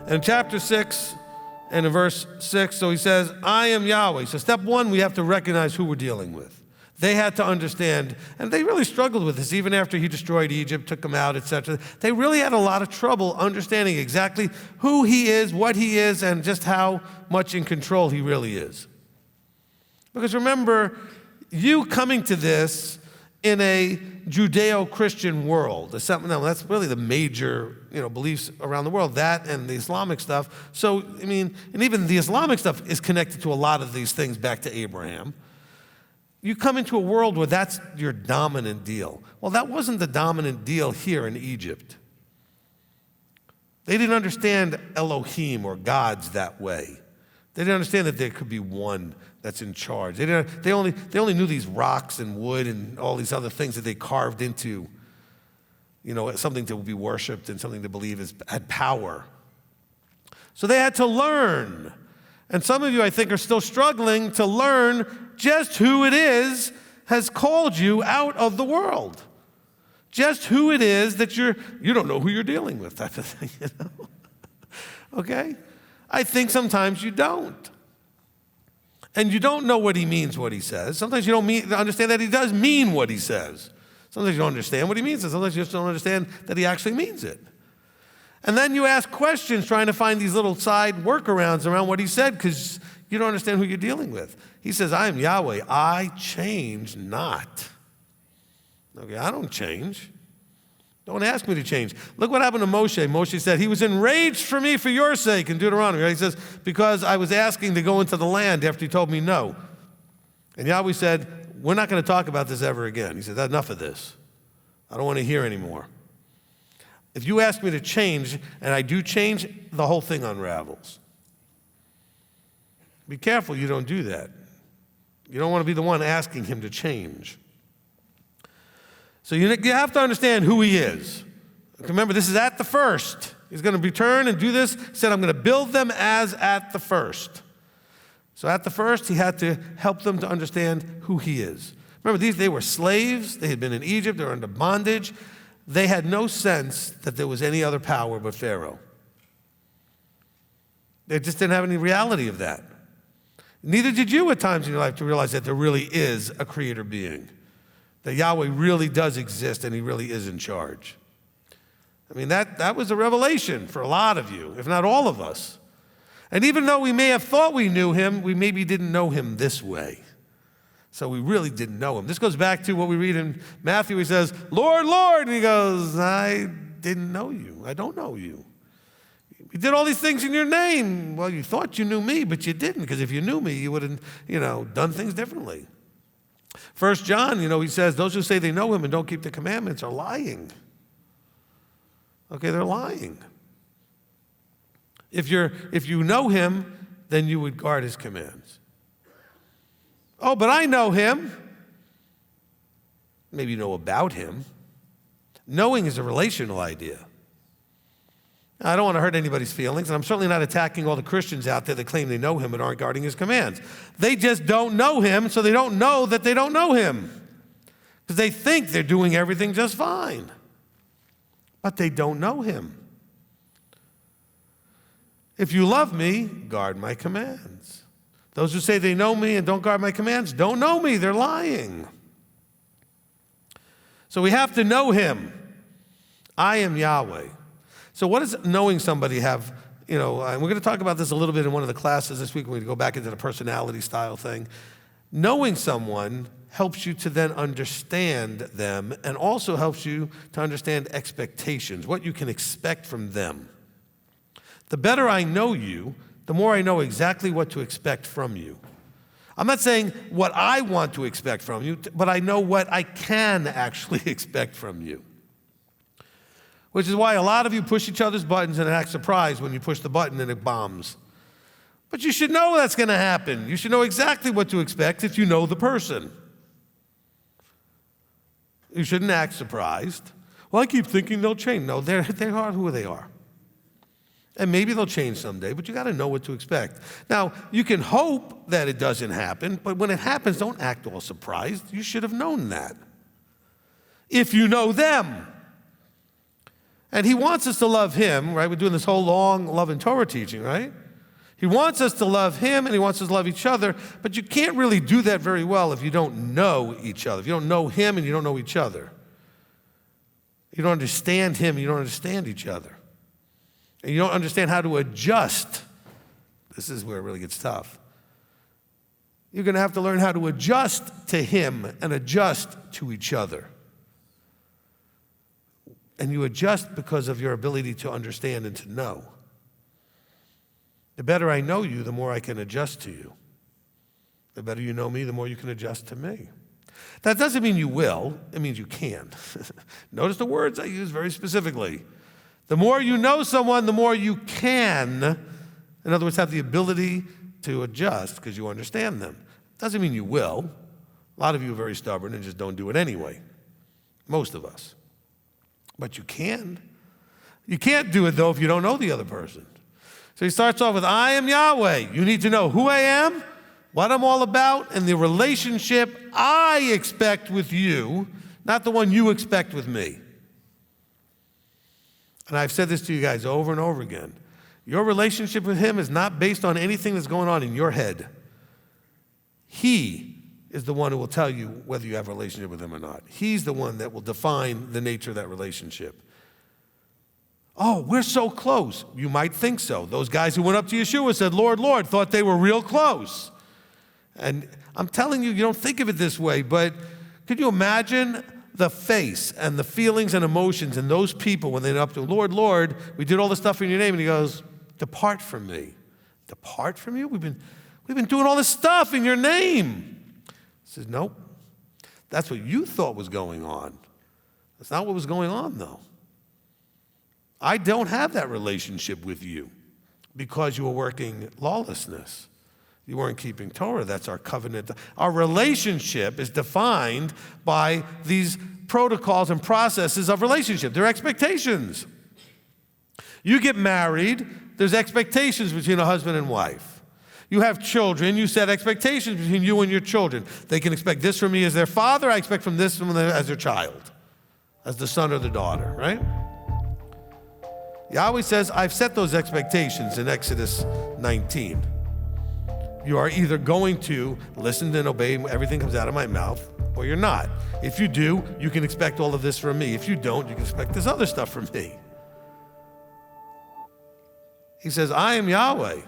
And in chapter 6 and in verse 6, so he says, I am Yahweh. So step one, we have to recognize who we're dealing with. They had to understand, and they really struggled with this even after he destroyed Egypt, took them out, etc. They really had a lot of trouble understanding exactly who he is, what he is, and just how much in control he really is. Because remember, you coming to this in a Judeo-Christian world, that's really the major beliefs around the world, that and the Islamic stuff. So, and even the Islamic stuff is connected to a lot of these things back to Abraham. You come into a world where that's your dominant deal. Well, that wasn't the dominant deal here in Egypt. They didn't understand Elohim or gods that way. They didn't understand that there could be one that's in charge. They only knew these rocks and wood and all these other things that they carved into, something to be worshipped and something to believe had power. So they had to learn. And some of you, I think, are still struggling to learn just who it is has called you out of the world. Just who it is that you don't know who you're dealing with, type of thing, Okay? I think sometimes you don't. And you don't know what he means, what he says. Sometimes you don't understand that he does mean what he says. Sometimes you don't understand what he means, and sometimes you just don't understand that he actually means it. And then you ask questions trying to find these little side workarounds around what he said because you don't understand who you're dealing with. He says, I am Yahweh, I change not. Okay, I don't change. Don't ask me to change. Look what happened to Moshe. Moshe said, he was enraged for me for your sake in Deuteronomy. Right? He says, because I was asking to go into the land after he told me no. And Yahweh said, we're not going to talk about this ever again. He said, enough of this. I don't want to hear anymore. If you ask me to change, and I do change, the whole thing unravels. Be careful you don't do that. You don't want to be the one asking him to change. So you have to understand who he is. Remember, this is at the first. He's going to return and do this. He said, I'm going to build them as at the first. So at the first, he had to help them to understand who he is. Remember, they were slaves. They had been in Egypt. They were under bondage. They had no sense that there was any other power but Pharaoh. They just didn't have any reality of that. Neither did you at times in your life to realize that there really is a creator being, that Yahweh really does exist and he really is in charge. That was a revelation for a lot of you, if not all of us. And even though we may have thought we knew him, we maybe didn't know him this way. So we really didn't know him. This goes back to what we read in Matthew. He says, Lord, Lord. And he goes, I didn't know you. I don't know you. You did all these things in your name. Well, you thought you knew me, but you didn't, because if you knew me, you would have, done things differently. 1 John, he says, those who say they know him and don't keep the commandments are lying. Okay, they're lying. If you know him, then you would guard his commands. Oh, but I know him. Maybe you know about him. Knowing is a relational idea. I don't want to hurt anybody's feelings, and I'm certainly not attacking all the Christians out there that claim they know him and aren't guarding his commands. They just don't know him, so they don't know that they don't know him. Because they think they're doing everything just fine. But they don't know him. If you love me, guard my commands. Those who say they know me and don't guard my commands don't know me. They're lying. So we have to know him. I am Yahweh. So what does knowing somebody have, and we're going to talk about this a little bit in one of the classes this week when we go back into the personality style thing. Knowing someone helps you to then understand them and also helps you to understand expectations, what you can expect from them. The better I know you, the more I know exactly what to expect from you. I'm not saying what I want to expect from you, but I know what I can actually expect from you. Which is why a lot of you push each other's buttons and act surprised when you push the button and it bombs. But you should know that's going to happen. You should know exactly what to expect if you know the person. You shouldn't act surprised. Well, I keep thinking they'll change. No, they are who they are. And maybe they'll change someday, but you got to know what to expect. Now, you can hope that it doesn't happen, but when it happens, don't act all surprised. You should have known that. If you know them. And he wants us to love him, right? We're doing this whole long love and Torah teaching, right? He wants us to love him and he wants us to love each other, but you can't really do that very well if you don't know each other. If you don't know him and you don't know each other. You don't understand him and you don't understand each other. And you don't understand how to adjust. This is where it really gets tough. You're going to have to learn how to adjust to him and adjust to each other. And you adjust because of your ability to understand and to know. The better I know you, the more I can adjust to you. The better you know me, the more you can adjust to me. That doesn't mean you will, it means you can. Notice the words I use very specifically. The more you know someone, the more you can, in other words, have the ability to adjust because you understand them. Doesn't mean you will. A lot of you are very stubborn and just don't do it anyway. Most of us. But you can. You can't do it, though, if you don't know the other person. So he starts off with, I am Yahweh. You need to know who I am, what I'm all about, and the relationship I expect with you, not the one you expect with me. And I've said this to you guys over and over again. Your relationship with him is not based on anything that's going on in your head. He is the one who will tell you whether you have a relationship with him or not. He's the one that will define the nature of that relationship. Oh, we're so close. You might think so. Those guys who went up to Yeshua said, Lord, Lord, thought they were real close. And I'm telling you, you don't think of it this way, but could you imagine the face and the feelings and emotions in those people when they went up to him, Lord, Lord, we did all this stuff in your name. And he goes, depart from me. Depart from you? We've been doing all this stuff in your name. He says, nope. That's what you thought was going on. That's not what was going on, though. I don't have that relationship with you because you were working lawlessness. You weren't keeping Torah. That's our covenant. Our relationship is defined by these protocols and processes of relationship. They're expectations. You get married, there's expectations between a husband and wife. You have children, you set expectations between you and your children. They can expect this from me as their father, I expect from this from them as their child, as the son or the daughter, right? Yahweh says, I've set those expectations in Exodus 19. You are either going to listen and obey everything comes out of my mouth, or you're not. If you do, you can expect all of this from me. If you don't, you can expect this other stuff from me. He says, I am Yahweh.